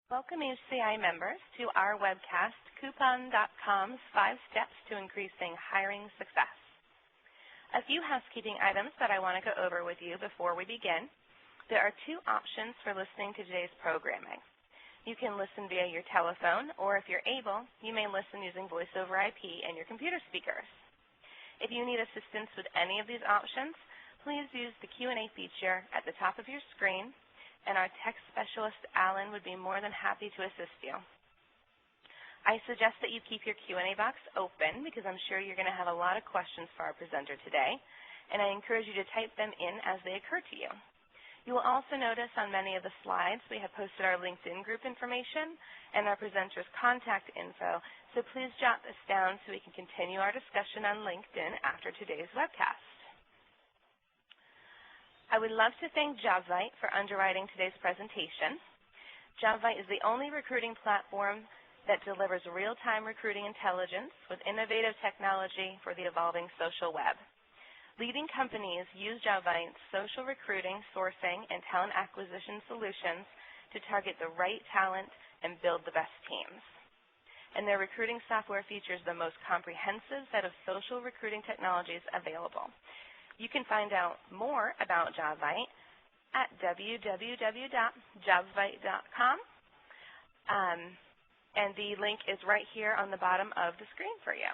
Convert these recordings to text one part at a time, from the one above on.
Welcome HCI members to our webcast, Coupon.com's 5 Steps to Increasing Hiring Success. A few housekeeping items that I want to go over with you before we begin. There are 2 options for listening to today's programming. You can listen via your telephone, or if you're able, you may listen using voice over IP and your computer speakers. If you need assistance with any of these options, please use the Q&A feature at the top of your screen, and our tech specialist, Alan, would be more than happy to assist you. I suggest that you keep your Q&A box open because I'm sure you're going to have a lot of questions for our presenter today, and I encourage you to type them in as they occur to you. You will also notice on many of the slides we have posted our LinkedIn group information and our presenter's contact info, so please jot this down so we can continue our discussion on LinkedIn after today's webcast. I would love to thank Jobvite for underwriting today's presentation. Jobvite is the only recruiting platform that delivers real-time recruiting intelligence with innovative technology for the evolving social web. Leading companies use Jobvite's social recruiting, sourcing, and talent acquisition solutions to target the right talent and build the best teams. And their recruiting software features the most comprehensive set of social recruiting technologies available. You can find out more about Jobvite at www.jobvite.com, and the link is right here on the bottom of the screen for you.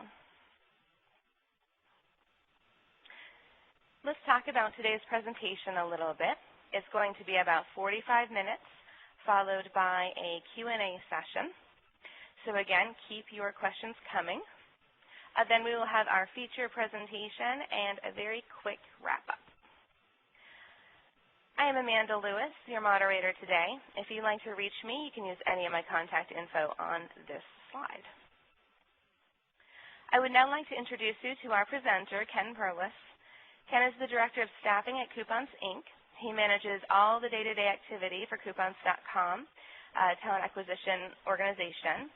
Let's talk about today's presentation a little bit. It's going to be about 45 minutes, followed by a Q&A session. So again, keep your questions coming. Then we will have our feature presentation and a very quick wrap-up. I am Amanda Lewis, your moderator today. If you'd like to reach me, you can use any of my contact info on this slide. I would now like to introduce you to our presenter, Ken Perlis. Ken is the Director of Staffing at Coupons, Inc. He manages all the day-to-day activity for Coupons.com, talent acquisition organization.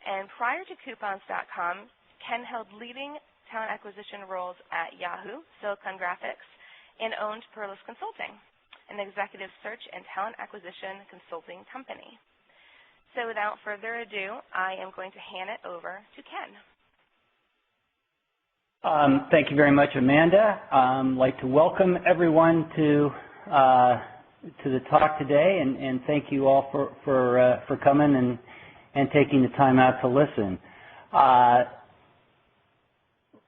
And prior to Coupons.com, Ken held leading talent acquisition roles at Yahoo, Silicon Graphics, and owned Perlis Consulting, an executive search and talent acquisition consulting company. So without further ado, I am going to hand it over to Ken. Thank you very much, Amanda. I'd like to welcome everyone to the talk today, and thank you all for coming and taking the time out to listen.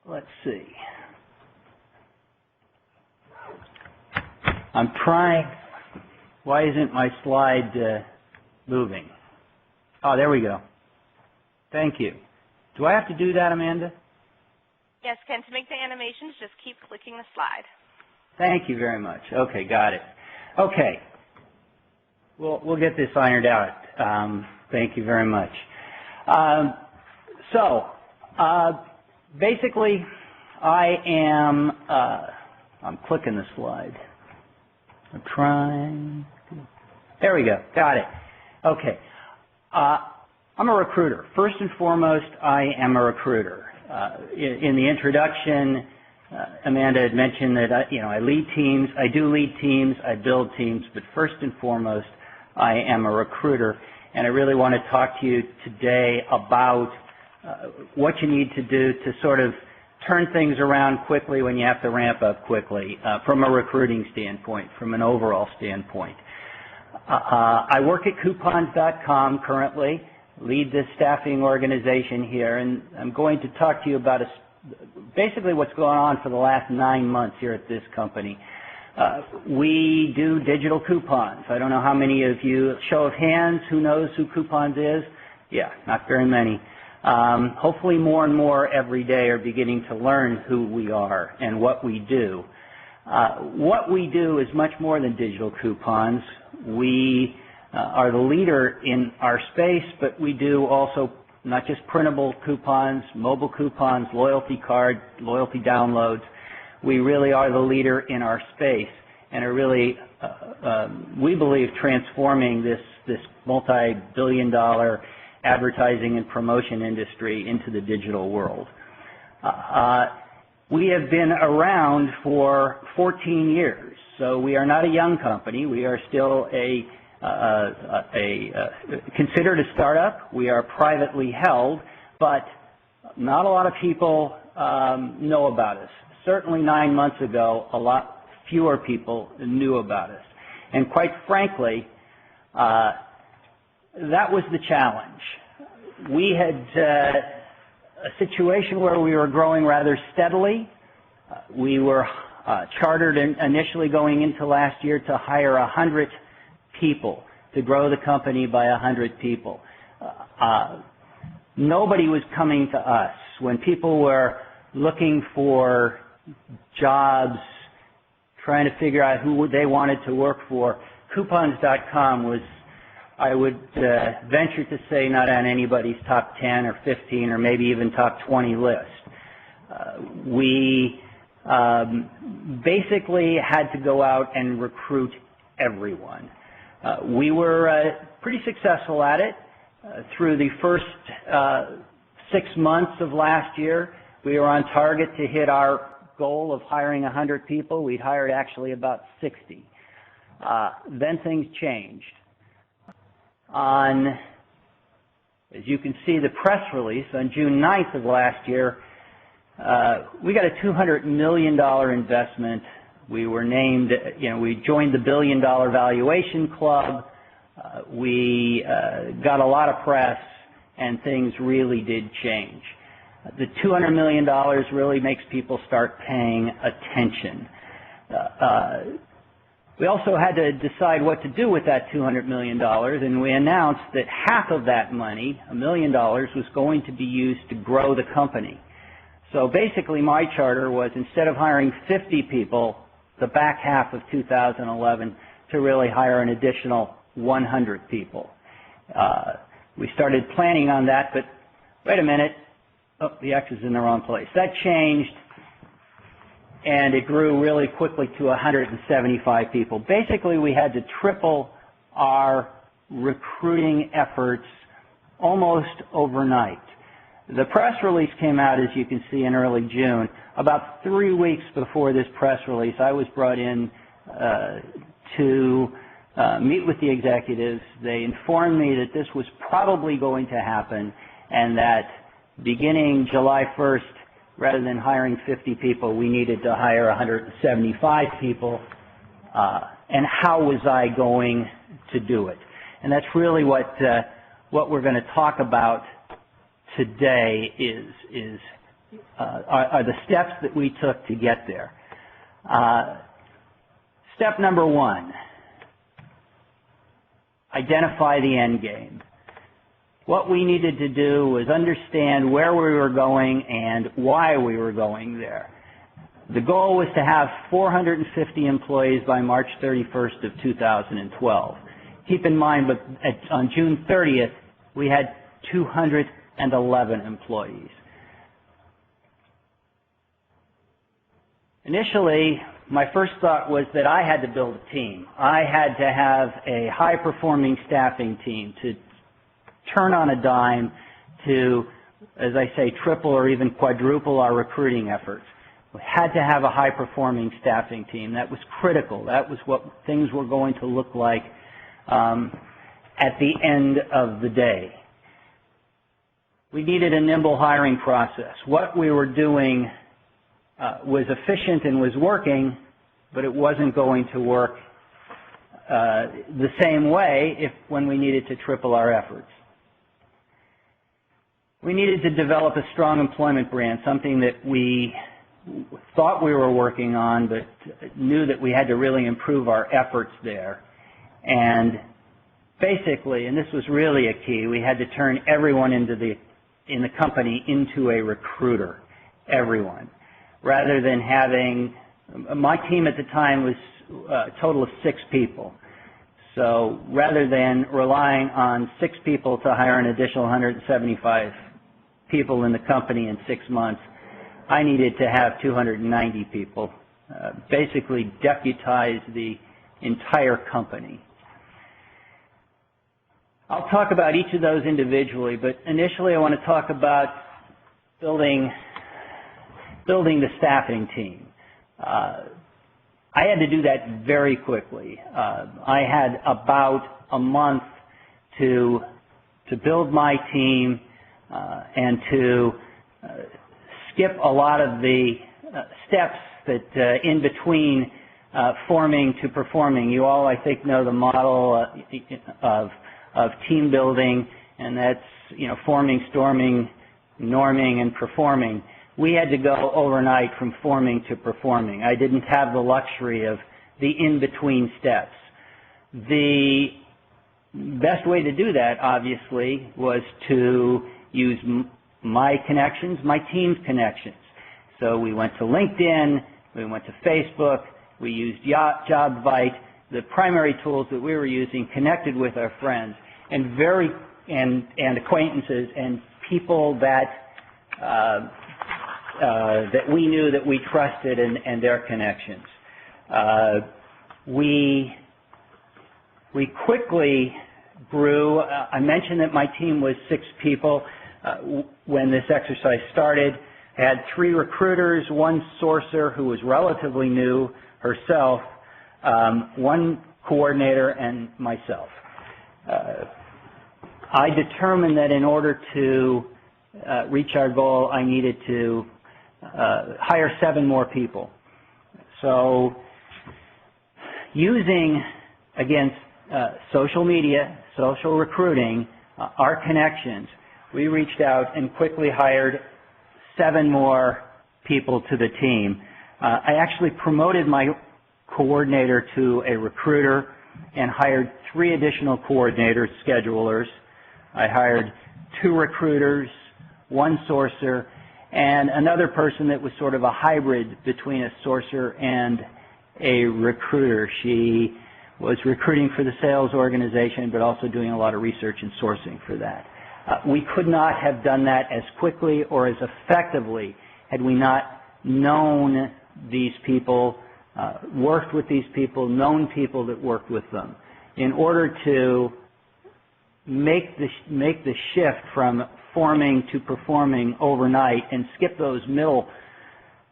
Let's see. I'm trying. Why isn't my slide moving? Oh, there we go. Thank you. Do I have to do that, Amanda? Yes, Ken. To make the animations, just keep clicking the slide. Thank you very much. Okay, got it. Okay. We'll get this ironed out. Thank you very much. Basically, I'm clicking the slide. I'm trying. There we go. Got it. Okay. I'm a recruiter. First and foremost, I am a recruiter. In the introduction, Amanda had mentioned that I lead teams. I do lead teams. I build teams. But first and foremost, I am a recruiter. And I really want to talk to you today about what you need to do to sort of turn things around quickly when you have to ramp up quickly from a recruiting standpoint, from an overall standpoint. I work at Coupons.com currently, lead this staffing organization here, and I'm going to talk to you about basically what's going on for the last 9 months here at this company. We do digital coupons. I don't know how many of you, show of hands, who knows who Coupons is? Yeah, not very many. Hopefully more and more every day are beginning to learn who we are and what we do. What we do is much more than digital coupons. We are the leader in our space, but we do also not just printable coupons, mobile coupons, loyalty card, loyalty downloads. We really are the leader in our space and are really, we believe, transforming this multi-billion-dollar advertising and promotion industry into the digital world. We have been around for 14 years, so we are not a young company. We are still a considered a startup. We are privately held, but not a lot of people know about us. Certainly 9 months ago, a lot fewer people knew about us. And quite frankly, that was the challenge. We had a situation where we were growing rather steadily. We were chartered initially going into last year to hire 100 people, to grow the company by 100 people. Nobody was coming to us. When people were looking for jobs, trying to figure out who they wanted to work for, coupons.com was, I would venture to say, not on anybody's top 10 or 15 or maybe even top 20 list. We basically had to go out and recruit everyone. We were pretty successful at it. Through the first 6 months of last year, we were on target to hit our goal of hiring 100 people. We'd hired actually about 60. Then things changed. As you can see, the press release on June 9th of last year, we got a $200 million investment. We were named, we joined the $1 billion valuation club. We got a lot of press, and things really did change. The $200 million really makes people start paying attention. We also had to decide what to do with that $200 million, and we announced that half of that money, $1 million, was going to be used to grow the company. So basically my charter was, instead of hiring 50 people the back half of 2011, to really hire an additional 100 people. We started planning on that, but wait a minute, oh, the X is in the wrong place. That changed, and it grew really quickly to 175 people. Basically, we had to triple our recruiting efforts almost overnight. The press release came out, as you can see, in early June. About 3 weeks before this press release, I was brought in to meet with the executives. They informed me that this was probably going to happen, and that beginning July 1st, rather than hiring 50 people, we needed to hire 175 people. And how was I going to do it? And that's really what we're going to talk about today are the steps that we took to get there. Step number 1, identify the end game. What we needed to do was understand where we were going and why we were going there. The goal was to have 450 employees by March 31st of 2012. Keep in mind, but on June 30th, we had 211 employees. Initially, my first thought was that I had to build a team. I had to have a high-performing staffing team to turn on a dime to, as I say, triple or even quadruple our recruiting efforts. We had to have a high-performing staffing team. That was critical. That was what things were going to look like at the end of the day. We needed a nimble hiring process. What we were doing was efficient and was working, but it wasn't going to work the same way when we needed to triple our efforts. We needed to develop a strong employment brand, something that we thought we were working on, but knew that we had to really improve our efforts there. And basically, and this was really a key, we had to turn everyone in the company into a recruiter, everyone. Rather than having, my team at the time was a total of 6 people. So rather than relying on 6 people to hire an additional 175 people in the company in 6 months, I needed to have 290 people, basically deputize the entire company. I'll talk about each of those individually, but initially I want to talk about building the staffing team. I had to do that very quickly. I had about a month to build my team and to skip a lot of the steps that in between forming to performing. You all, I think, know the model of team building, and that's, forming, storming, norming, and performing. We had to go overnight from forming to performing. I didn't have the luxury of the in-between steps. The best way to do that, obviously, was to use my connections, my team's connections. So we went to LinkedIn, we went to Facebook, we used Jobvite, the primary tools that we were using, connected with our friends and acquaintances and people that that we knew, that we trusted, and their connections. We quickly grew. I mentioned that my team was 6 people when this exercise started. I had 3 recruiters, 1 sourcer who was relatively new herself, 1 coordinator, and myself. I determined that in order to reach our goal, I needed to hire 7 more people. So using, again, social media, social recruiting, our connections, we reached out and quickly hired 7 more people to the team. I actually promoted my coordinator to a recruiter and hired 3 additional coordinators, schedulers. I hired 2 recruiters, 1 sourcer, and another person that was sort of a hybrid between a sourcer and a recruiter. She was recruiting for the sales organization, but also doing a lot of research and sourcing for that. We could not have done that as quickly or as effectively had we not known these people, worked with these people, known people that worked with them. In order to make the shift from forming to performing overnight and skip those middle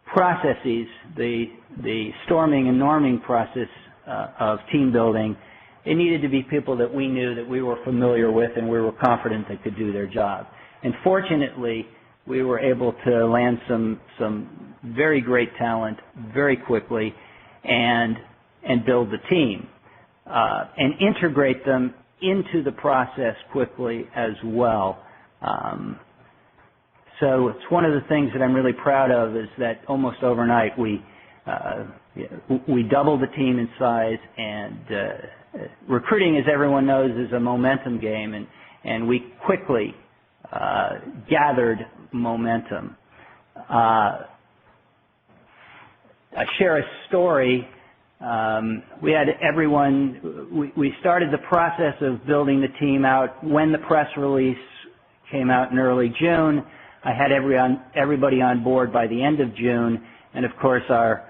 processes, the storming and norming process of team building, it needed to be people that we knew, that we were familiar with, and we were confident they could do their job. And fortunately, we were able to land some very great talent very quickly and build the team and integrate them into the process quickly as well. So it's one of the things that I'm really proud of, is that almost overnight we doubled the team in size, and recruiting, as everyone knows, is a momentum game, and we quickly gathered momentum. I share a story. We had everyone, we started the process of building the team out when the press release came out in early June. I had everybody on board by the end of June, and of course our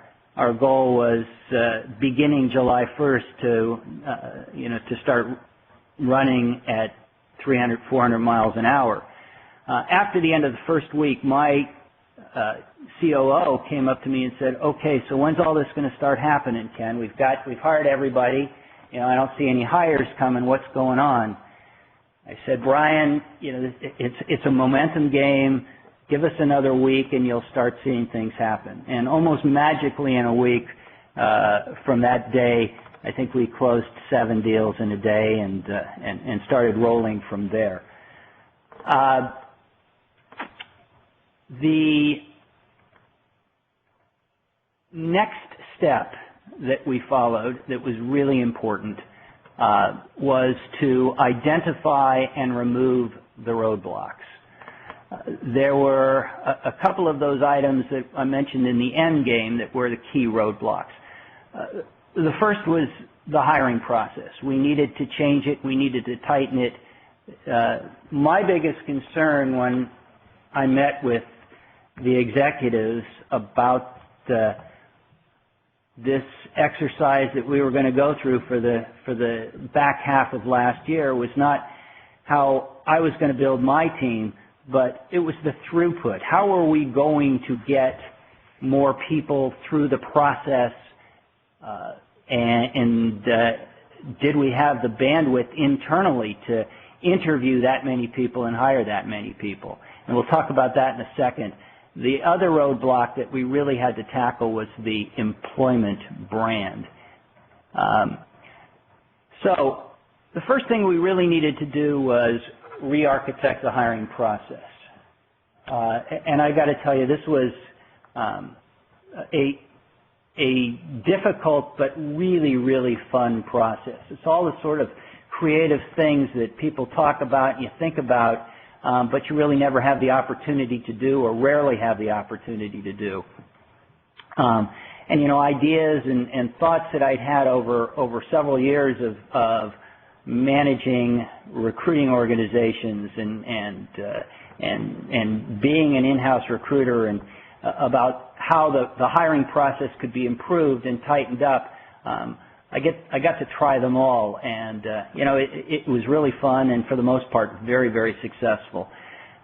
goal was beginning July 1st to start running at 300, 400 miles an hour. After the end of the first week, my COO came up to me and said, "Okay, so when's all this going to start happening, Ken? We've hired everybody. I don't see any hires coming. What's going on?" I said, "Brian, it's a momentum game. Give us another week and you'll start seeing things happen." And almost magically in a week from that day, I think we closed 7 deals in a day and started rolling from there. The next step that we followed that was really important was to identify and remove the roadblocks. There were a couple of those items that I mentioned in the Endgame that were the key roadblocks. The first was the hiring process. We needed to change it. We needed to tighten it. My biggest concern when I met with the executives about this exercise that we were going to go through for the back half of last year was not how I was going to build my team, but it was the throughput. How are we going to get more people through the process and did we have the bandwidth internally to interview that many people and hire that many people? And we'll talk about that in a second. The other roadblock that we really had to tackle was the employment brand. So the first thing we really needed to do was re-architect the hiring process. And I got to tell you, this was a difficult but really, really fun process. It's all the sort of creative things that people talk about and you think about, but you really never have the opportunity to do, or rarely have the opportunity to do. And you know, ideas and thoughts that I'd had over several years of managing recruiting organizations and being an in-house recruiter, and about how the hiring process could be improved and tightened up. I got to try them all, and you know, it was really fun, and for the most part, very, very successful.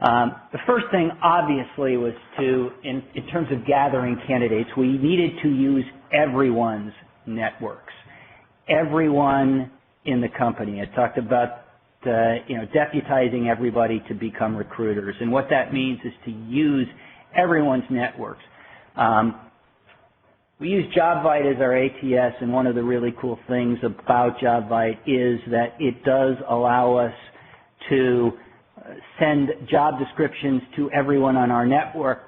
The first thing, obviously, was in terms of gathering candidates, we needed to use everyone's networks, everyone in the company. I talked about you know, deputizing everybody to become recruiters, and what that means is to use everyone's networks. We use Jobvite as our ATS, and one of the really cool things about Jobvite is that it does allow us to send job descriptions to everyone on our network,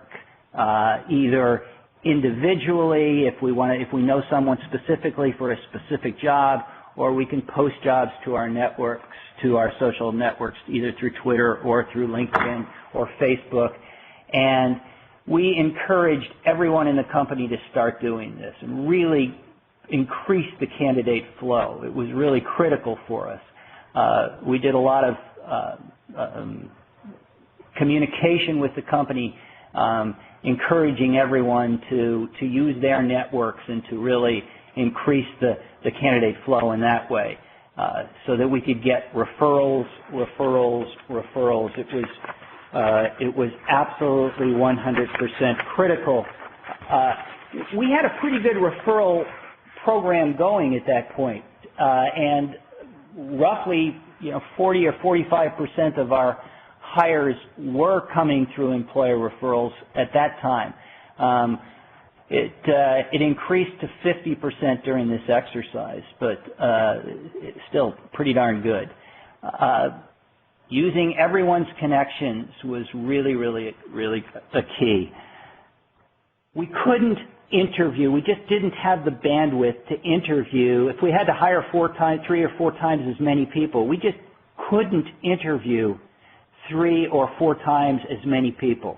either individually if we know someone specifically for a specific job, or we can post jobs to our networks, to our social networks, either through Twitter or through LinkedIn or Facebook. And we encouraged everyone in the company to start doing this and really increase the candidate flow. It was really critical for us. We did a lot of communication with the company, encouraging everyone to use their networks and to really increase the candidate flow in that way, so that we could get referrals. It was absolutely 100% critical. We had a pretty good referral program going at that point, and roughly 40 or 45% of our hires were coming through employer referrals at that time. It increased to 50% during this exercise, but it's still pretty darn good. Using everyone's connections was really, really, really a key. We couldn't interview. We just didn't have the bandwidth to interview. If we had to hire 3 or 4 times as many people, we just couldn't interview 3 or 4 times as many people.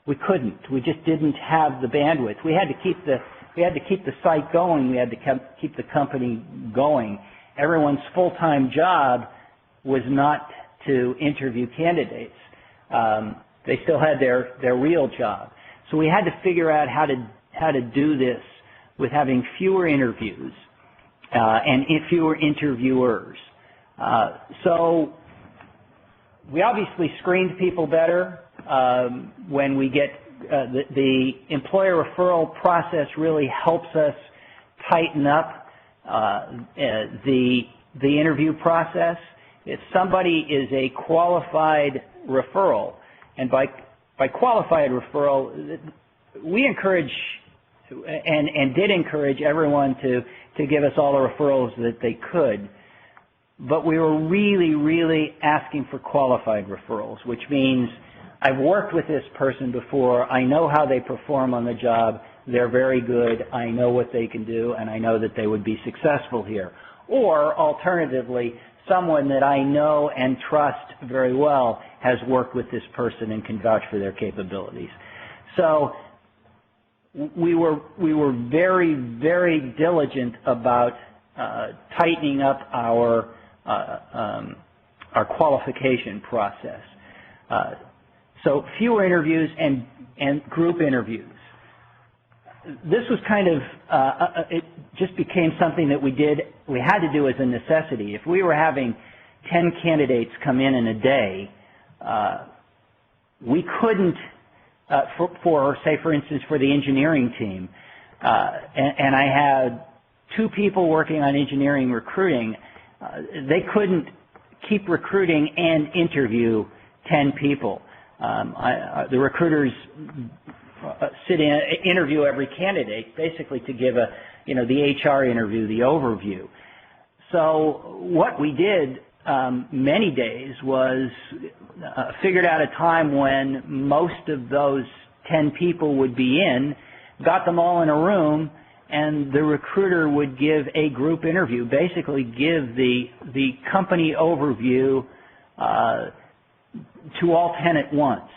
We couldn't. We just didn't have the bandwidth. We had to keep the site going. We had to keep the company going. Everyone's full-time job was not to interview candidates. They still had their real job. So we had to figure out how to do this with having fewer interviews and fewer interviewers. So we obviously screened people better. When we get the employer referral process really helps us tighten up the interview process. If somebody is a qualified referral, and by qualified referral, we encourage and did encourage everyone to give us all the referrals that they could, but we were really, really asking for qualified referrals, which means I've worked with this person before, I know how they perform on the job, they're very good, I know what they can do, and I know that they would be successful here. Or, alternatively, someone that I know and trust very well has worked with this person and can vouch for their capabilities. So we were very, very diligent about tightening up our qualification process. So fewer interviews and group interviews. This was kind of, it just became something that we had to do as a necessity. If we were having 10 candidates come in a day, we couldn't, say for instance, for the engineering team, and I had 2 people working on engineering recruiting, they couldn't keep recruiting and interview 10 people. The recruiters interview every candidate, basically to give the HR interview, the overview. So what we did many days was figured out a time when most of those 10 people would be in, got them all in a room, and the recruiter would give a group interview, basically give the company overview to all 10 at once,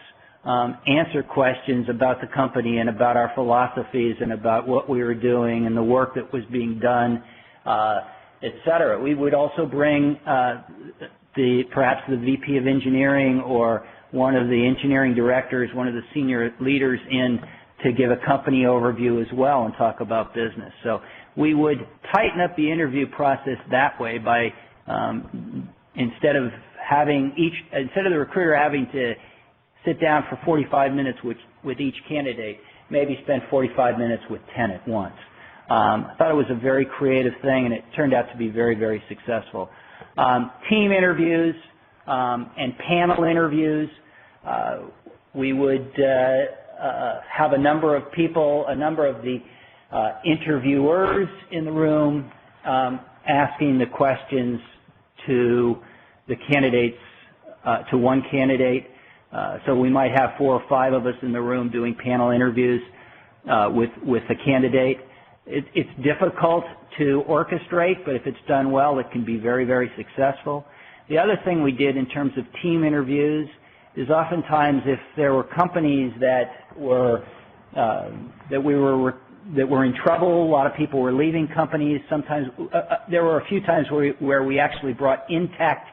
answer questions about the company and about our philosophies and about what we were doing and the work that was being done, etc. We would also bring perhaps the VP of engineering or one of the engineering directors, one of the senior leaders in to give a company overview as well and talk about business. So we would tighten up the interview process that way by instead of the recruiter having to sit down for 45 minutes with each candidate, maybe spend 45 minutes with 10 at once. I thought it was a very creative thing, and it turned out to be very, very successful. Team interviews and panel interviews. We would have a number of people, a number of the interviewers in the room asking the questions to the candidates, to one candidate. So we might have 4 or 5 of us in the room doing panel interviews with the candidate. It's difficult to orchestrate, but if it's done well, it can be very, very successful. The other thing we did in terms of team interviews is oftentimes if there were companies that were in trouble, a lot of people were leaving companies. Sometimes there were a few times where we actually brought intact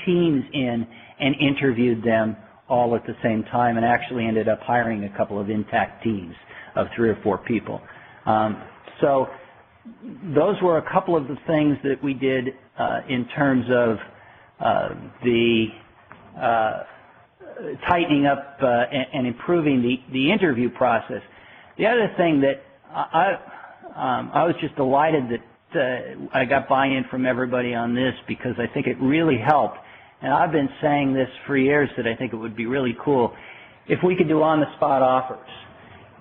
teams in and interviewed them all at the same time, and actually ended up hiring a couple of intact teams of 3 or 4 people. So those were a couple of the things that we did in terms of the tightening up and improving the interview process. The other thing that I was just delighted that I got buy-in from everybody on this, because I think it really helped. And I've been saying this for years, that I think it would be really cool if we could do on-the-spot offers.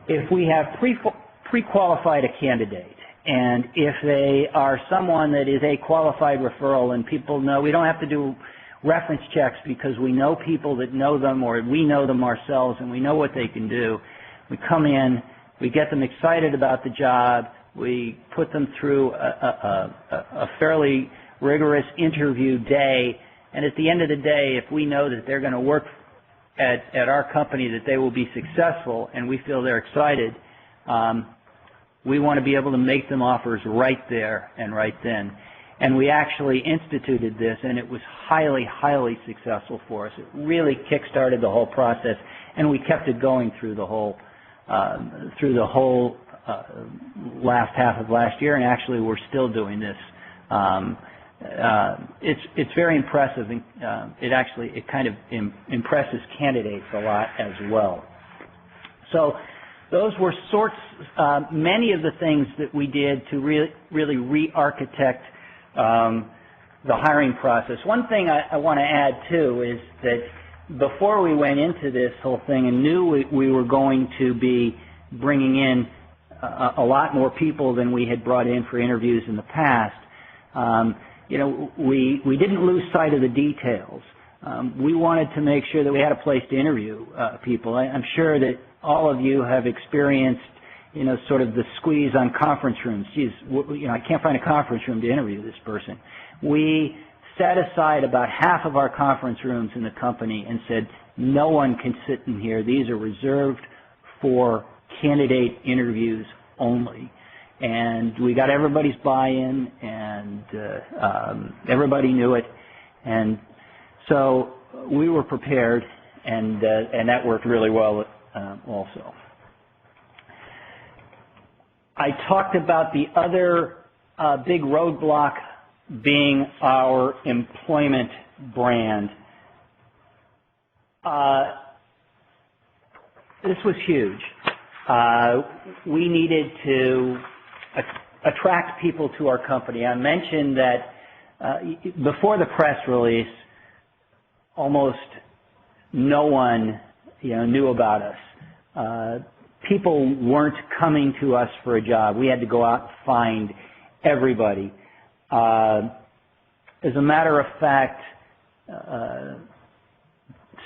If we have pre-qualified a candidate, and if they are someone that is a qualified referral, and people know, we don't have to do reference checks because we know people that know them, or we know them ourselves and we know what they can do. We come in, we get them excited about the job, we put them through a fairly rigorous interview day, and at the end of the day, if we know that they're going to work at our company, that they will be successful, and we feel they're excited, we want to be able to make them offers right there and right then. And we actually instituted this, and it was highly, highly successful for us. It really kick-started the whole process, and we kept it going through the whole last half of last year, and actually we're still doing this. It's very impressive, and it kind of impresses candidates a lot as well. So those were many of the things that we did to really re-architect the hiring process. One thing I want to add too is that before we went into this whole thing and knew we were going to be bringing in a lot more people than we had brought in for interviews in the past, we didn't lose sight of the details. We wanted to make sure that we had a place to interview people. I'm sure that all of you have experienced, sort of the squeeze on conference rooms. Geez, I can't find a conference room to interview this person. We set aside about half of our conference rooms in the company and said, no one can sit in here. These are reserved for candidate interviews only. And we got everybody's buy-in, and everybody knew it. And so we were prepared, and that worked really well also. I talked about the other big roadblock being our employment brand. This was huge. We needed to attract people to our company. I mentioned that before the press release, almost no one, knew about us. People weren't coming to us for a job. We had to go out and find everybody. As a matter of fact,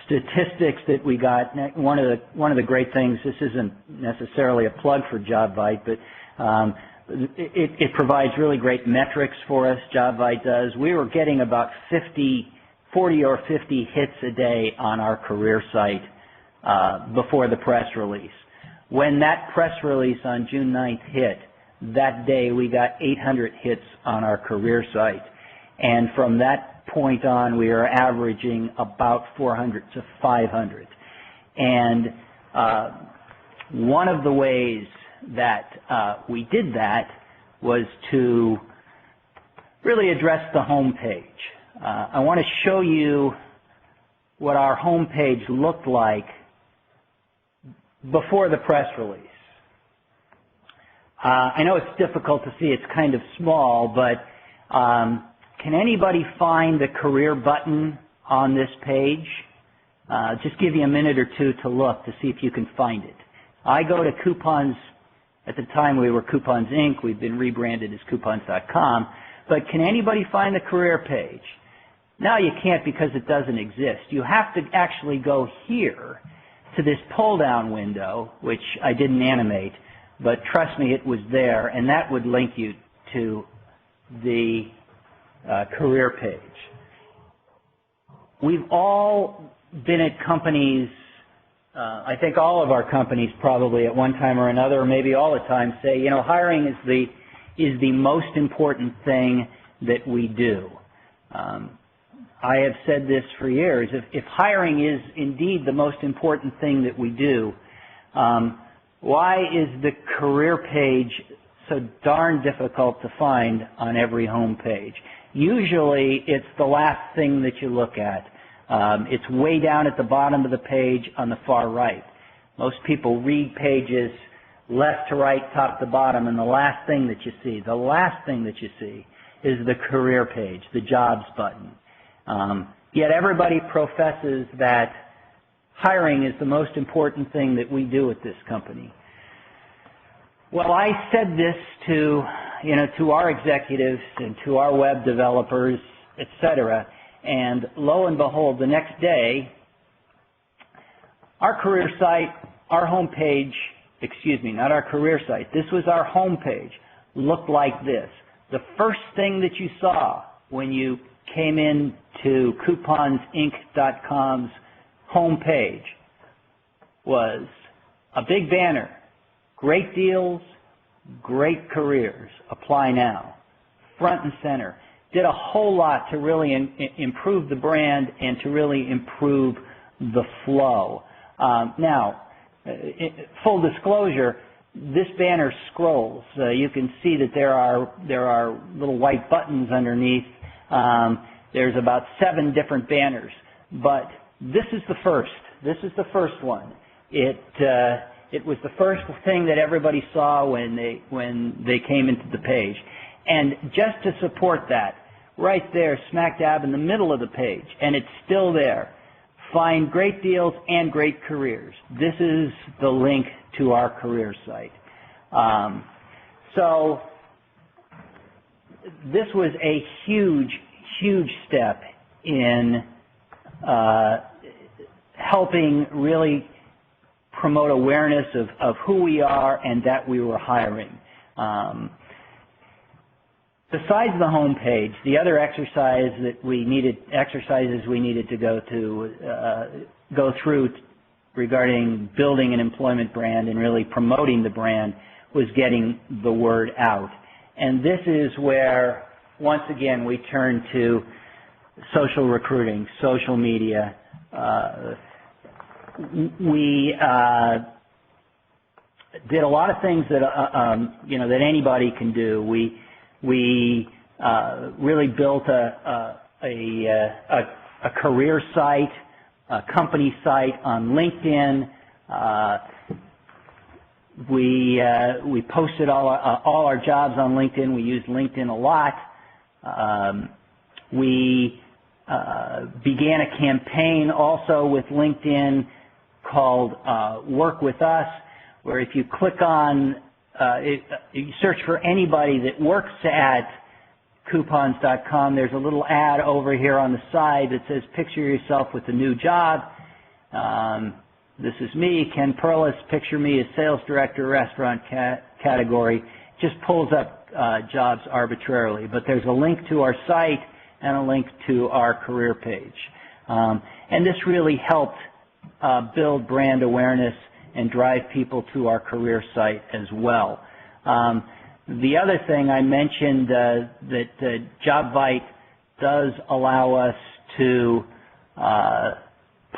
statistics that we got, one of the great things, this isn't necessarily a plug for Jobvite, but it provides really great metrics for us, Jobvite does. We were getting about 40 or 50 hits a day on our career site before the press release. When that press release on June 9th hit, that day we got 800 hits on our career site. And from that point on, we are averaging about 400 to 500. And one of the ways that we did that was to really address the home page. I want to show you what our home page looked like before the press release. I know it's difficult to see, it's kind of small, but can anybody find the career button on this page? Just give you a minute or two to look to see if you can find it. I go to Coupons, at the time we were Coupons Inc., we've been rebranded as Coupons.com, but can anybody find the career page? Now you can't because it doesn't exist. You have to actually go here to this pull-down window, which I didn't animate, but trust me, it was there, and that would link you to the career page. We've all been at companies, I think all of our companies probably at one time or another, or maybe all the time, say, hiring is the most important thing that we do. I have said this for years. If hiring is indeed the most important thing that we do, why is the career page so darn difficult to find on every home page? Usually it's the last thing that you look at. It's way down at the bottom of the page on the far right. Most people read pages left to right, top to bottom, and the last thing that you see is the career page, the jobs button. Yet everybody professes that hiring is the most important thing that we do at this company. Well, I said this to our executives and to our web developers, etc., and lo and behold, the next day, our career site, our home page, not our career site, this was our home page, looked like this. The first thing that you saw when you came in to couponsinc.com's home page was a big banner, great deals, great careers, apply now, front and center. Did a whole lot to really improve the brand and to really improve the flow. Now, full disclosure, this banner scrolls. You can see that there are little white buttons underneath. There's about 7 different banners, but this is the first. This is the first one. It was the first thing that everybody saw when they came into the page. And just to support that, right there, smack dab in the middle of the page, and it's still there. Find great deals and great careers. This is the link to our career site. So this was a huge, huge step in helping really promote awareness of who we are and that we were hiring. Besides the home page, the other exercises we needed to go through regarding building an employment brand and really promoting the brand was getting the word out. And this is where, once again, we turn to social recruiting, social media. We did a lot of things that that anybody can do. We really built a career site, a company site on LinkedIn. We posted all our jobs on LinkedIn. We used LinkedIn a lot. We began a campaign also with LinkedIn called Work With Us, where if you click on, you search for anybody that works at coupons.com, there's a little ad over here on the side that says, picture yourself with a new job. This is me, Ken Perlis, picture me as sales director, restaurant category. It just pulls up jobs arbitrarily, but there's a link to our site and a link to our career page. And this really helped build brand awareness and drive people to our career site as well. The other thing I mentioned that Jobvite does allow us to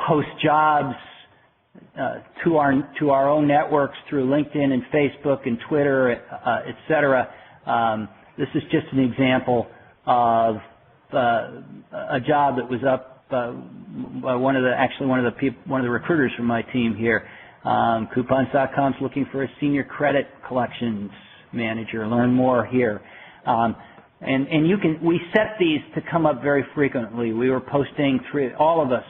post jobs to our own networks through LinkedIn and Facebook and Twitter, etc. This is just an example of a job that was up by one of the recruiters from my team here. Coupons.com is looking for a senior credit collections manager. Learn more here. And we set these to come up very frequently. We were posting all of us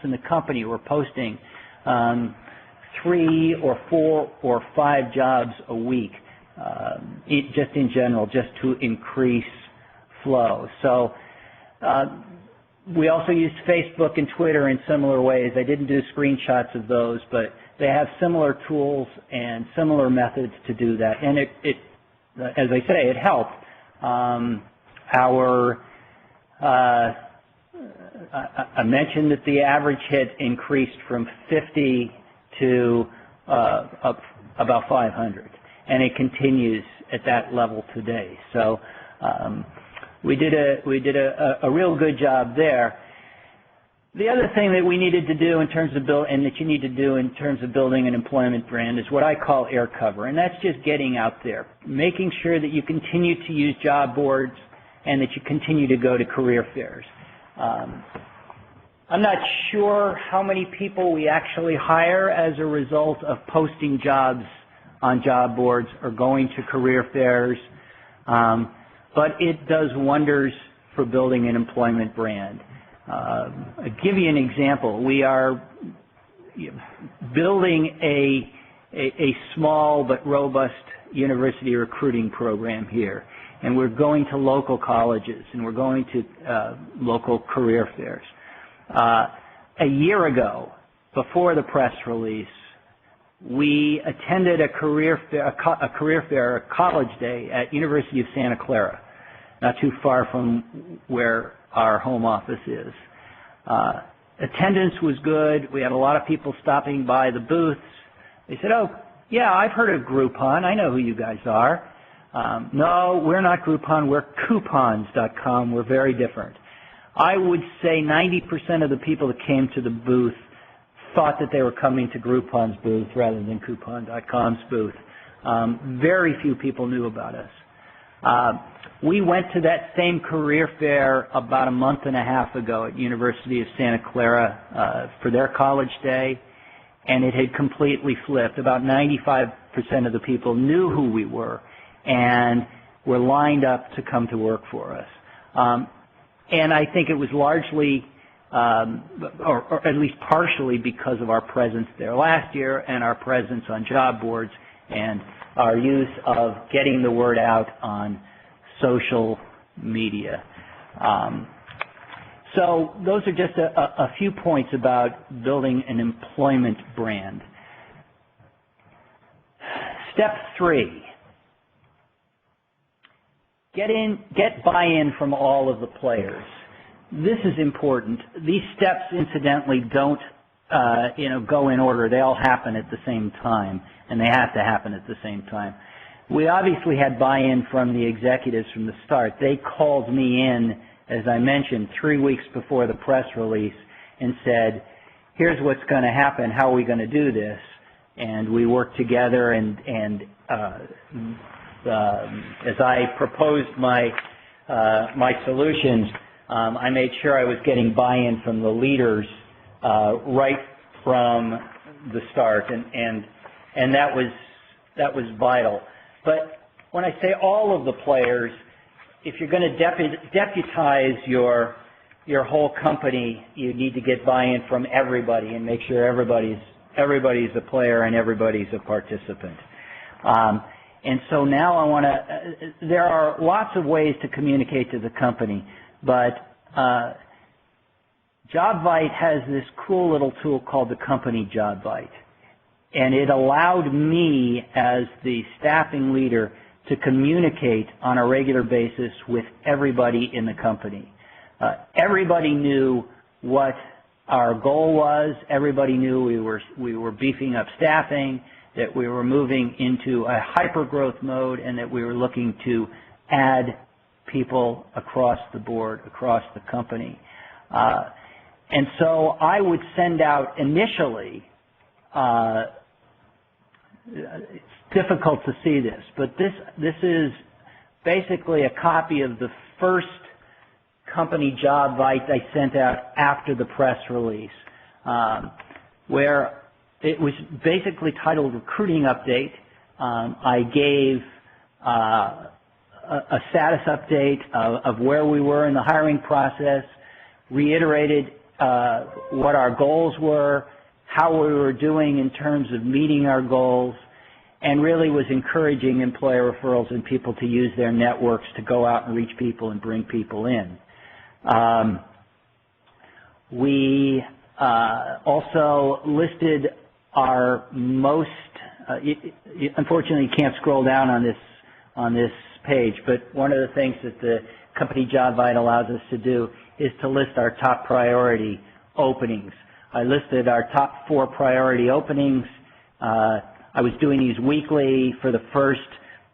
in the company were posting 3 or 4 or 5 jobs a week, just in general, just to increase flow. So we also used Facebook and Twitter in similar ways. I didn't do screenshots of those, but they have similar tools and similar methods to do that. And it as I say, it helped. I mentioned that the average hit increased from 50 to about 500, and it continues at that level today. So we did a real good job there. The other thing that we needed to do in terms of that you need to do in terms of building an employment brand is what I call air cover, and that's just getting out there, making sure that you continue to use job boards and that you continue to go to career fairs. I'm not sure how many people we actually hire as a result of posting jobs on job boards or going to career fairs, but it does wonders for building an employment brand. I'll give you an example. We are building a small but robust university recruiting program here, and we're going to local colleges and we're going to local career fairs. A year ago, before the press release, we attended a career fair, a college day at University of Santa Clara, not too far from where our home office is. Attendance was good. We had a lot of people stopping by the booths. They said, "Oh, yeah, I've heard of Groupon. I know who you guys are." No, we're not Groupon. We're coupons.com. We're very different. I would say 90% of the people that came to the booth thought that they were coming to Groupon's booth rather than coupon.com's booth. Very few people knew about us. We went to that same career fair about a month and a half ago at University of Santa Clara for their college day, and it had completely flipped. About 95% of the people knew who we were and were lined up to come to work for us. And I think it was largely, or at least partially, because of our presence there last year and our presence on job boards and our use of getting the word out on social media. So those are just a few points about building an employment brand. Step 3. Get buy-in from all of the players. This is important. These steps, incidentally, don't go in order. They all happen at the same time, and they have to happen at the same time. We obviously had buy-in from the executives from the start. They called me in, as I mentioned, 3 weeks before the press release and said, "Here's what's going to happen. How are we going to do this?" And we worked together, and as I proposed my solutions, I made sure I was getting buy-in from the leaders right from the start, and that was vital. But when I say all of the players, if you're going to deputize your whole company, you need to get buy-in from everybody and make sure everybody's a player and everybody's a participant. And so now I want to, there are lots of ways to communicate to the company, but Jobvite has this cool little tool called the company Jobvite. And it allowed me as the staffing leader to communicate on a regular basis with everybody in the company. Everybody knew what our goal was. Everybody knew we were beefing up staffing, that we were moving into a hyper-growth mode, and that we were looking to add people across the board, across the company. And so I would send out initially, it's difficult to see this, but this is basically a copy of the first company Jobvite I sent out after the press release, where it was basically titled Recruiting Update. I gave a status update of where we were in the hiring process, reiterated what our goals were, how we were doing in terms of meeting our goals, and really was encouraging employer referrals and people to use their networks to go out and reach people and bring people in. We also listed our most, unfortunately you can't scroll down on this page, but one of the things that the company Jobvite allows us to do is to list our top priority openings. I listed our top 4 priority openings. I was doing these weekly for the first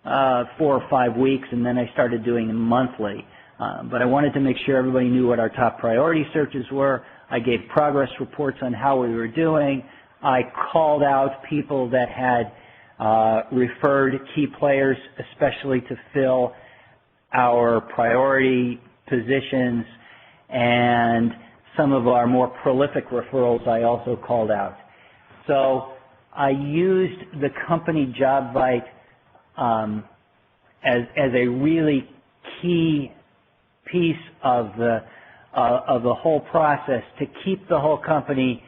4 or 5 weeks, and then I started doing them monthly. But I wanted to make sure everybody knew what our top priority searches were. I gave progress reports on how we were doing. I called out people that had referred key players, especially to fill our priority positions, and some of our more prolific referrals I also called out. So I used the company Jobvite as a really key piece of the whole process to keep the whole company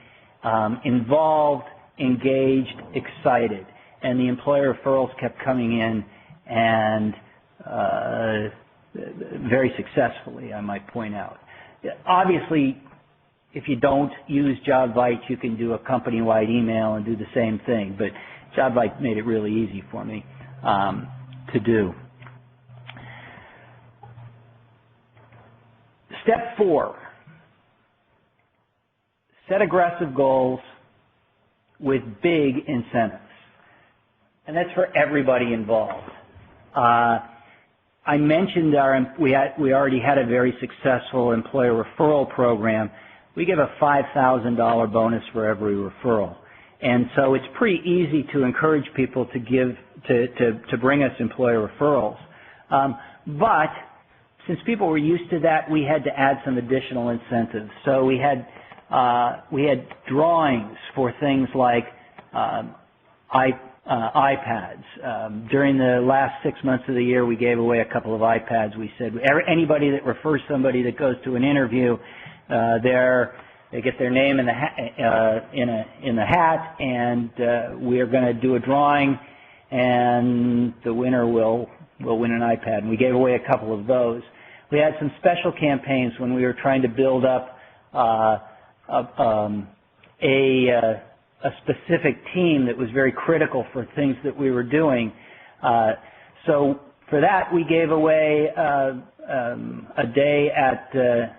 involved, engaged, excited. And the employer referrals kept coming in, and very successfully, I might point out. Obviously, if you don't use Jobvite, you can do a company-wide email and do the same thing, but Jobvite made it really easy for me to do. Step 4, set aggressive goals with big incentives. And that's for everybody involved. I mentioned we already had a very successful employer referral program. We give a $5,000 bonus for every referral. And so it's pretty easy to encourage people to to bring us employer referrals. But since people were used to that, we had to add some additional incentives. So we had drawings for things like iPads. During the last 6 months of the year, we gave away a couple of iPads. We said anybody that refers somebody that goes to an interview, they get their name in the hat, and we are going to do a drawing, and the winner will win an iPad. And we gave away a couple of those. We had some special campaigns when we were trying to build up a specific team that was very critical for things that we were doing. So for that, we gave away a day at the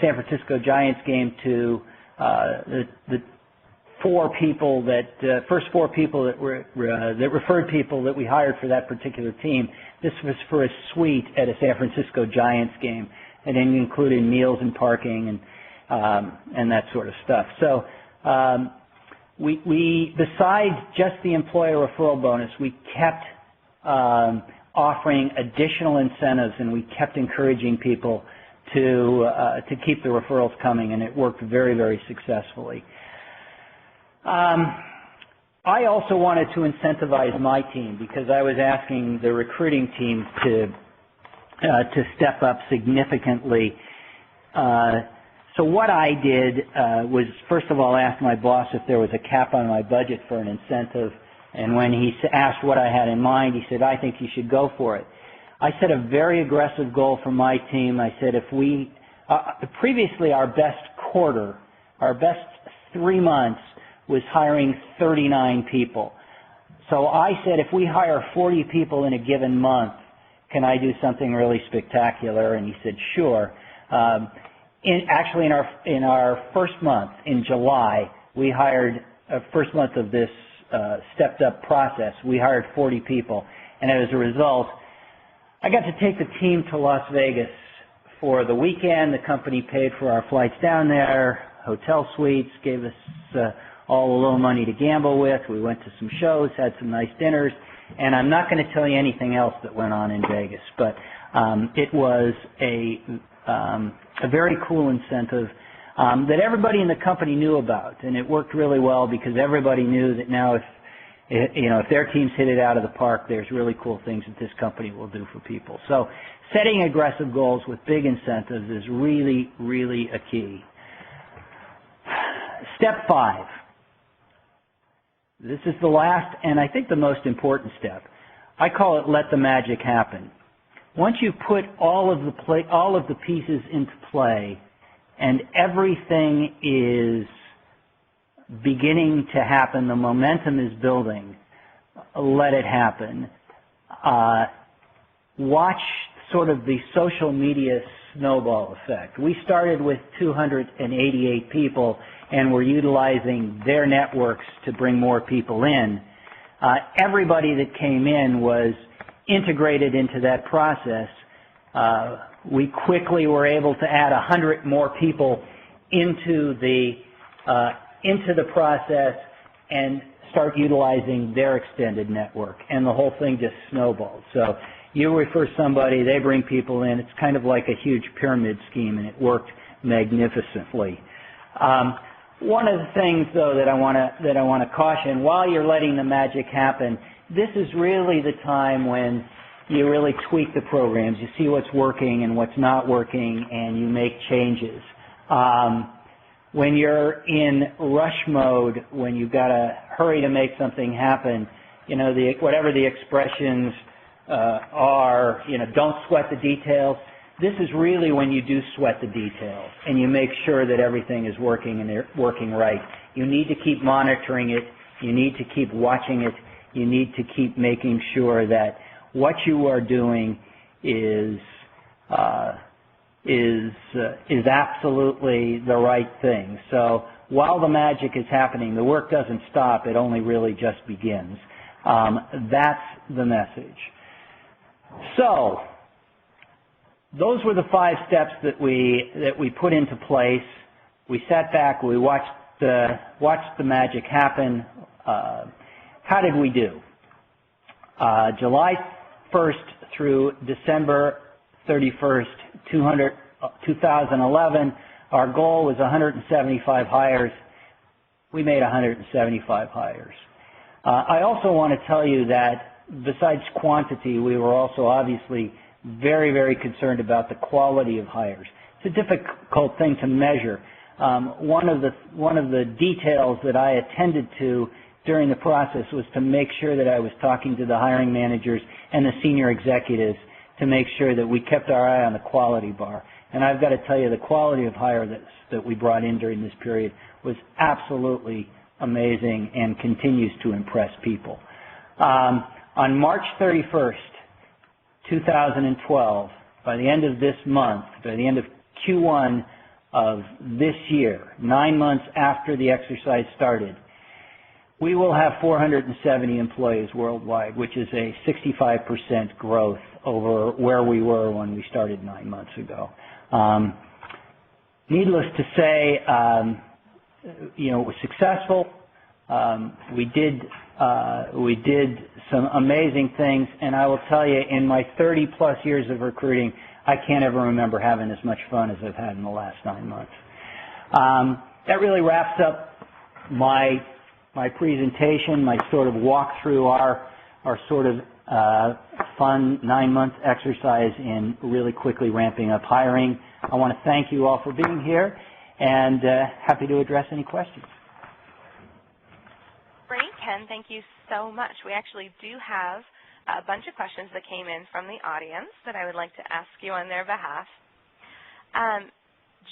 San Francisco Giants game to the first four people that referred people that we hired for that particular team. This was for a suite at a San Francisco Giants game, and it included meals and parking and that sort of stuff. So we besides just the employer referral bonus, we kept offering additional incentives, and we kept encouraging people to keep the referrals coming, and it worked very, very successfully. I also wanted to incentivize my team because I was asking the recruiting team to step up significantly. So what I did was, first of all, ask my boss if there was a cap on my budget for an incentive. And when he asked what I had in mind, he said, I think you should go for it. I set a very aggressive goal for my team. I said, if we, previously our best quarter, our best 3 months was hiring 39 people. So I said, if we hire 40 people in a given month, can I do something really spectacular? And he said, sure. Actually, in our first month, in July, we hired, first month of this stepped up process, we hired 40 people. And as a result, I got to take the team to Las Vegas for the weekend. The company paid for our flights down there, hotel suites, gave us all a little money to gamble with. We went to some shows, had some nice dinners, and I'm not going to tell you anything else that went on in Vegas, but it was a very cool incentive that everybody in the company knew about, and it worked really well because everybody knew that now if their teams hit it out of the park, there's really cool things that this company will do for people. So setting aggressive goals with big incentives is really, really a key. Step 5. This is the last and I think the most important step. I call it let the magic happen. Once you put all of the pieces into play and everything is beginning to happen, the momentum is building, let it happen. Watch sort of the social media snowball effect. We started with 288 people and we're utilizing their networks to bring more people in. Everybody that came in was integrated into that process. We quickly were able to add 100 more people into the process and start utilizing their extended network, and the whole thing just snowballed. So you refer somebody, they bring people in. It's kind of like a huge pyramid scheme, and it worked magnificently. One of the things, though, that I want to caution, while you're letting the magic happen, this is really the time when you really tweak the programs. You see what's working and what's not working, and you make changes. When you're in rush mode, when you've got to hurry to make something happen, whatever the expressions are, don't sweat the details. This is really when you do sweat the details and you make sure that everything is working and they're working right. You need to keep monitoring it. You need to keep watching it. You need to keep making sure that what you are doing is absolutely the right thing. So while the magic is happening, the work doesn't stop. It only really just begins. That's the message. So those were the 5 steps that we put into place. We sat back. We watched the magic happen. How did we do? July 1st through December 31st, 2011, our goal was 175 hires. We made 175 hires. I also want to tell you that besides quantity, we were also obviously very, very concerned about the quality of hires. It's a difficult thing to measure. One of the details that I attended to during the process was to make sure that I was talking to the hiring managers and the senior executives to make sure that we kept our eye on the quality bar. And I've got to tell you, the quality of hire that we brought in during this period was absolutely amazing and continues to impress people. On March 31st, 2012, by the end of this month, by the end of Q1 of this year, 9 months after the exercise started, we will have 470 employees worldwide, which is a 65% growth over where we were when we started 9 months ago. Needless to say, it was successful. We did some amazing things, and I will tell you, in my 30-plus years of recruiting, I can't ever remember having as much fun as I've had in the last 9 months. That really wraps up my presentation, my sort of walk through our sort of fun 9-month exercise in really quickly ramping up hiring. I want to thank you all for being here, and happy to address any questions. Great, Ken. Thank you so much. We actually do have a bunch of questions that came in from the audience that I would like to ask you on their behalf.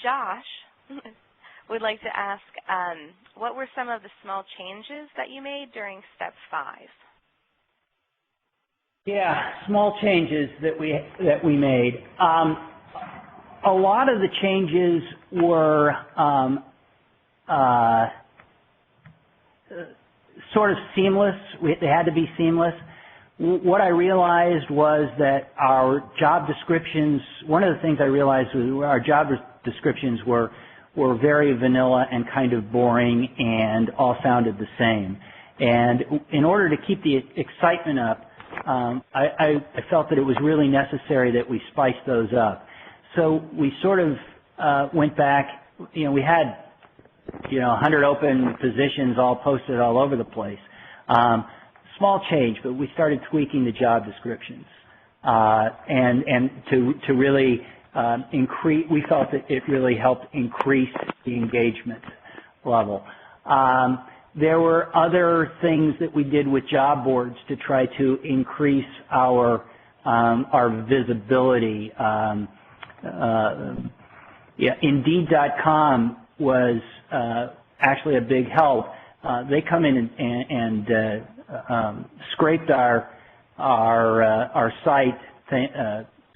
Josh would like to ask, what were some of the small changes that you made during step 5? Yeah, small changes that we made. A lot of the changes were sort of seamless. They had to be seamless. What I realized was that our job descriptions, one of the things I realized was our job descriptions were very vanilla and kind of boring and all sounded the same. And in order to keep the excitement up, I felt that it was really necessary that we spice those up. So we sort of went back, we had 100 open positions all posted all over the place. Small change, but we started tweaking the job descriptions, and to really increase. We felt that it really helped increase the engagement level. There were other things that we did with job boards to try to increase our visibility. Indeed.com was actually a big help. They come in and scraped our site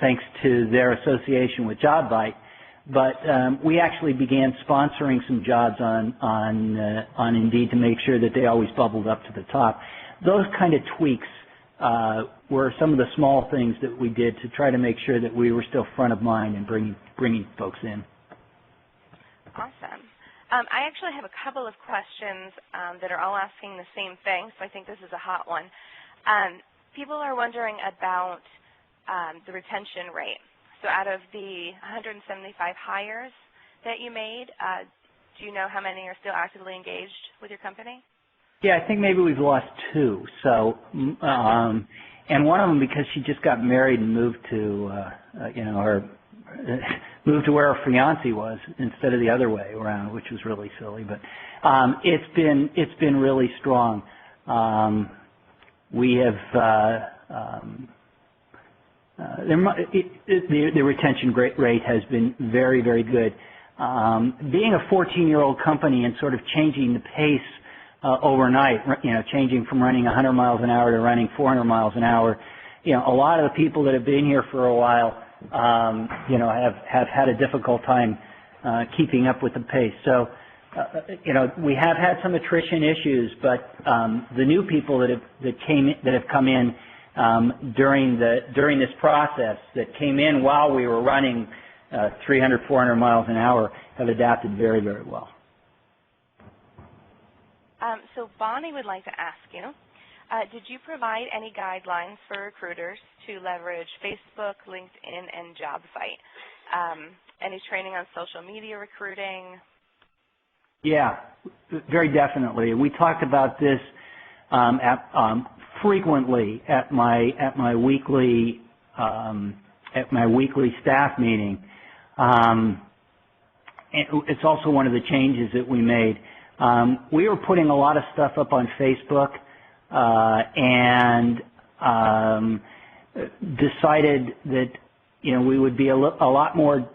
thanks to their association with Jobvite, but we actually began sponsoring some jobs on Indeed to make sure that they always bubbled up to the top. Those kind of tweaks were some of the small things that we did to try to make sure that we were still front of mind and bringing folks in. Awesome. I actually have a couple of questions that are all asking the same thing, so I think this is a hot one. People are wondering about the retention rate. So out of the 175 hires that you made, do you know how many are still actively engaged with your company? Yeah, I think maybe we've lost 2. So, and one of them because she just got married and moved to, moved to where her fiancé was instead of the other way around, which was really silly. But it's been really strong. We have the retention rate has been very, very good. Being a 14-year-old company and sort of changing the pace overnight, changing from running 100 miles an hour to running 400 miles an hour, a lot of the people that have been here for a while, have had a difficult time keeping up with the pace. So, we have had some attrition issues, but the new people that have come in during this process, that came in while we were running 300, 400 miles an hour, have adapted very, very well. So Bonnie would like to ask you, did you provide any guidelines for recruiters to leverage Facebook, LinkedIn, and Jobvite? Any training on social media recruiting? Yeah, very definitely. We talked about this frequently at my weekly staff meeting. It's also one of the changes that we made. We were putting a lot of stuff up on Facebook, and decided that we would be a lot more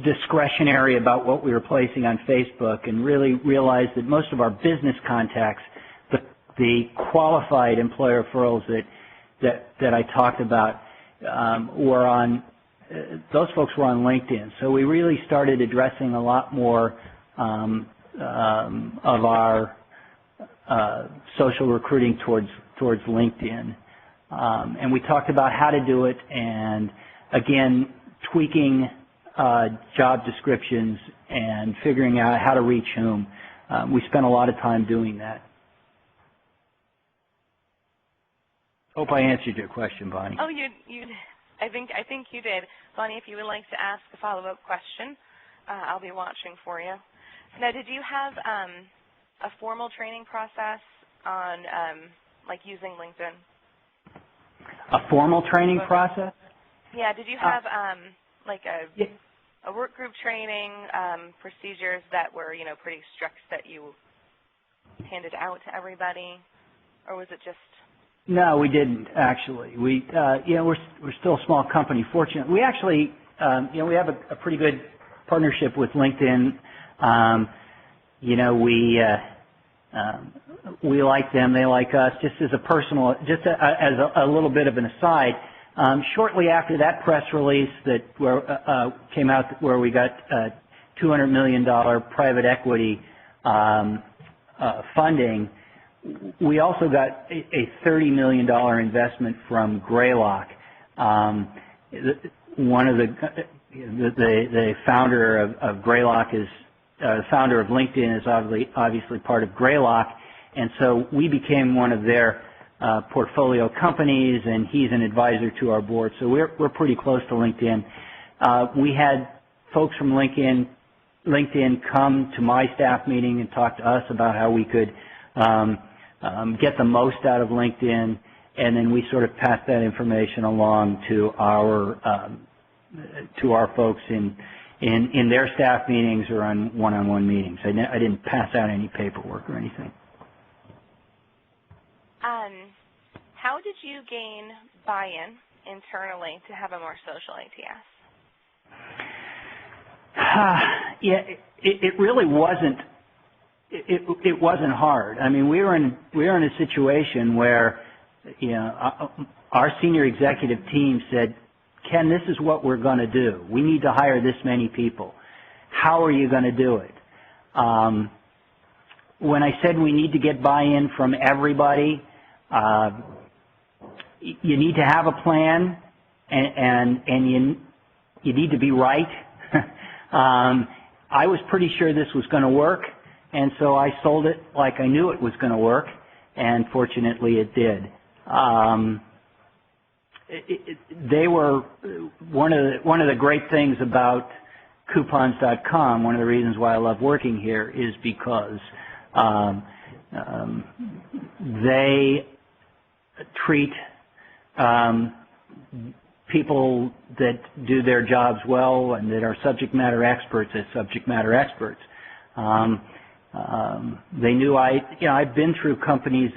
discretionary about what we were placing on Facebook, and really realized that most of our business contacts, the qualified employer referrals that I talked about, were on. Those folks were on LinkedIn. So we really started addressing a lot more of our social recruiting towards LinkedIn. And we talked about how to do it, and again, tweaking job descriptions and figuring out how to reach whom. We spent a lot of time doing that. Hope I answered your question, Bonnie. Oh, I think you did. Bonnie, if you would like to ask a follow-up question, I'll be watching for you. Now, did you have a formal training process on like using LinkedIn? A formal training process? Yeah. Did you have like a work group training, procedures that were, pretty strict that you handed out to everybody, or was it just? No, we didn't actually. We, we're still a small company. Fortunately, we actually, we have a pretty good partnership with LinkedIn. We like them, they like us. Just as a personal, just as a little bit of an aside. Shortly after that press release that came out where we got $200 million private equity funding, we also got a $30 million investment from Greylock. One of the founder of Greylock is the founder of LinkedIn is obviously part of Greylock, and so we became one of their portfolio companies, and he's an advisor to our board. So we're pretty close to LinkedIn. We had folks from LinkedIn come to my staff meeting and talk to us about how we could get the most out of LinkedIn, and then we sort of passed that information along to our folks in their staff meetings or on one-on-one meetings. I didn't pass out any paperwork or anything. How did you gain buy-in internally to have a more social ATS? Yeah, it really wasn't. It wasn't hard. I mean, we were in a situation where, our senior executive team said, "Ken, this is what we're going to do. We need to hire this many people. How are you going to do it?" When I said we need to get buy-in from everybody, you need to have a plan, and you need to be right. I was pretty sure this was going to work, and so I sold it like I knew it was going to work, and fortunately it did. They were one of the great things about coupons.com. One of the reasons why I love working here is because they treat people that do their jobs well and that are subject matter experts as subject matter experts. They knew I've been through companies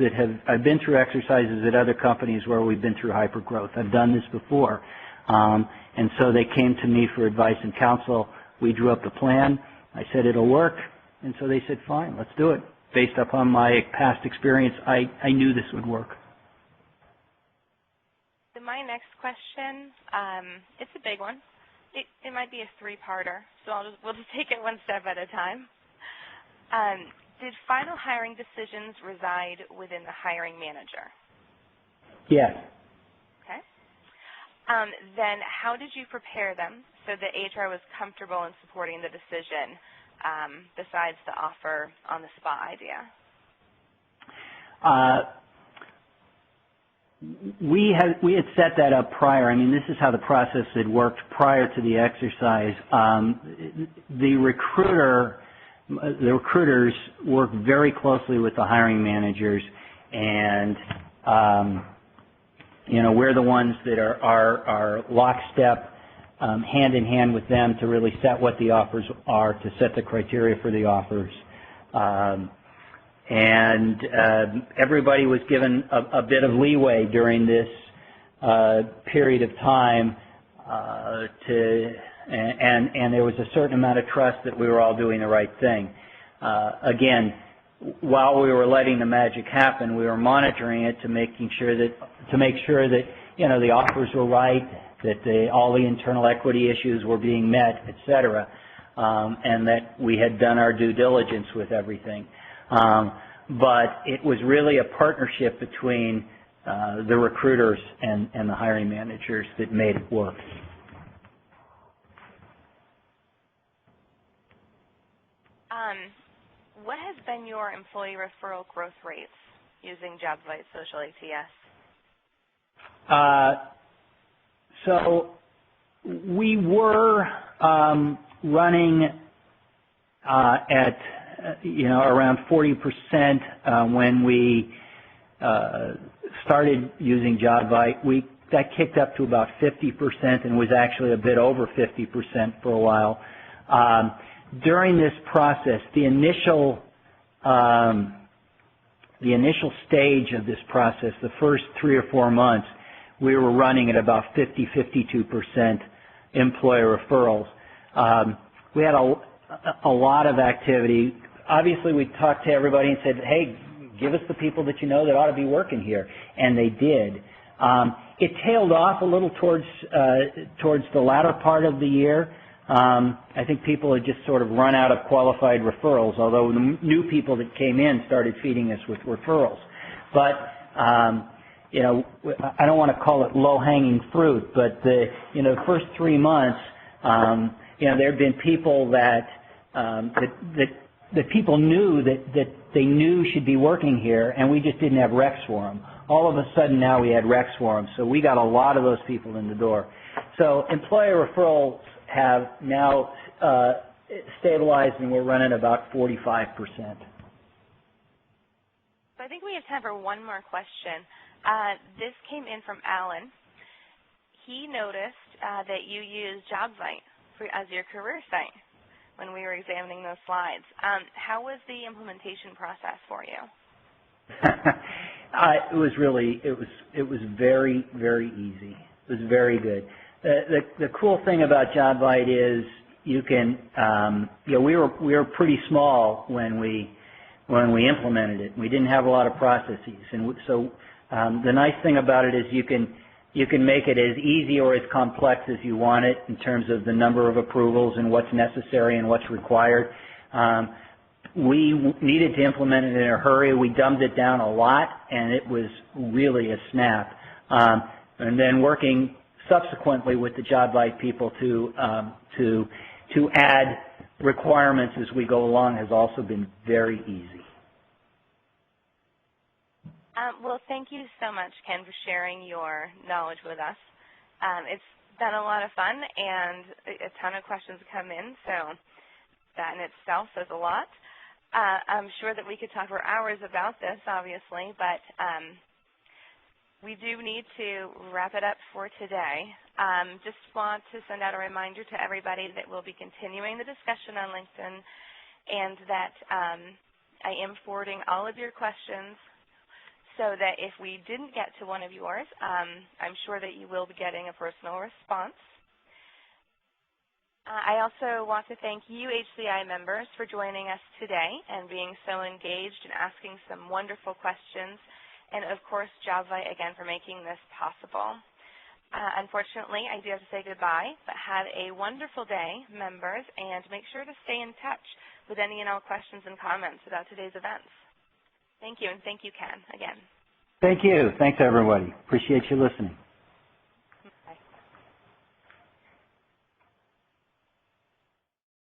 I've been through exercises at other companies where we've been through hypergrowth. I've done this before. And so they came to me for advice and counsel. We drew up the plan. I said it'll work. And so they said, fine, let's do it. Based upon my past experience, I knew this would work. My next question, it's a big one. It might be a three-parter, so we'll just take it one step at a time. Did final hiring decisions reside within the hiring manager? Yes. Okay. Then how did you prepare them so that HR was comfortable in supporting the decision besides the offer on the spot idea? We had set that up prior. I mean, this is how the process had worked prior to the exercise. The recruiters work very closely with the hiring managers, and we're the ones that are lockstep, hand in hand with them to really set what the offers are, to set the criteria for the offers. And everybody was given a bit of leeway during this period of time and there was a certain amount of trust that we were all doing the right thing. Again, while we were letting the magic happen, we were monitoring it to make sure that the offers were right, that all the internal equity issues were being met, et cetera, and that we had done our due diligence with everything. But it was really a partnership between the recruiters and the hiring managers that made it work. What has been your employee referral growth rates using Jobvite Social ATS? So we were running at around 40% when we started using Jobvite. We that kicked up to about 50% and was actually a bit over 50% for a while. During this process, the initial stage of this process, the first 3 or 4 months, we were running at about 52% employer referrals. We had a lot of activity. Obviously, we talked to everybody and said, hey, give us the people that you know that ought to be working here, and they did. It tailed off a little towards the latter part of the year. I think people had just sort of run out of qualified referrals, although the new people that came in started feeding us with referrals. But you know, I don't want to call it low-hanging fruit, but the first 3 months, you know, there had been people that people knew that they knew should be working here, and we just didn't have recs for them. All of a sudden now we had recs for them, so we got a lot of those people in the door. So employer referrals have now stabilized, and we're running about 45%. So I think we have time for one more question. This came in from Alan. He noticed that you used Jobvite as your career site when we were examining those slides. How was the implementation process for you? It was really, it was very, very easy. It was very good. The cool thing about Jobvite is you can, you know, we were pretty small when we implemented it. We didn't have a lot of processes, and so the nice thing about it is you can make it as easy or as complex as you want it in terms of the number of approvals and what's necessary and what's required. We needed to implement it in a hurry. We dumbed it down a lot, and it was really a snap. And then working subsequently with the Jobvite people to add requirements as we go along has also been very easy. Well, thank you so much, Ken, for sharing your knowledge with us. It's been a lot of fun, and a ton of questions come in, so that in itself says a lot. I'm sure that we could talk for hours about this, obviously, but we do need to wrap it up for today. Just want to send out a reminder to everybody that we'll be continuing the discussion on LinkedIn, and that I am forwarding all of your questions, so that if we didn't get to one of yours, I'm sure that you will be getting a personal response. I also want to thank you, HCI members, for joining us today and being so engaged and asking some wonderful questions, and of course Jobvite again for making this possible. Unfortunately, I do have to say goodbye, but have a wonderful day, members, and make sure to stay in touch with any and all questions and comments about today's events. Thank you, and thank you, Ken, again. Thank you. Thanks, everybody. Appreciate you listening.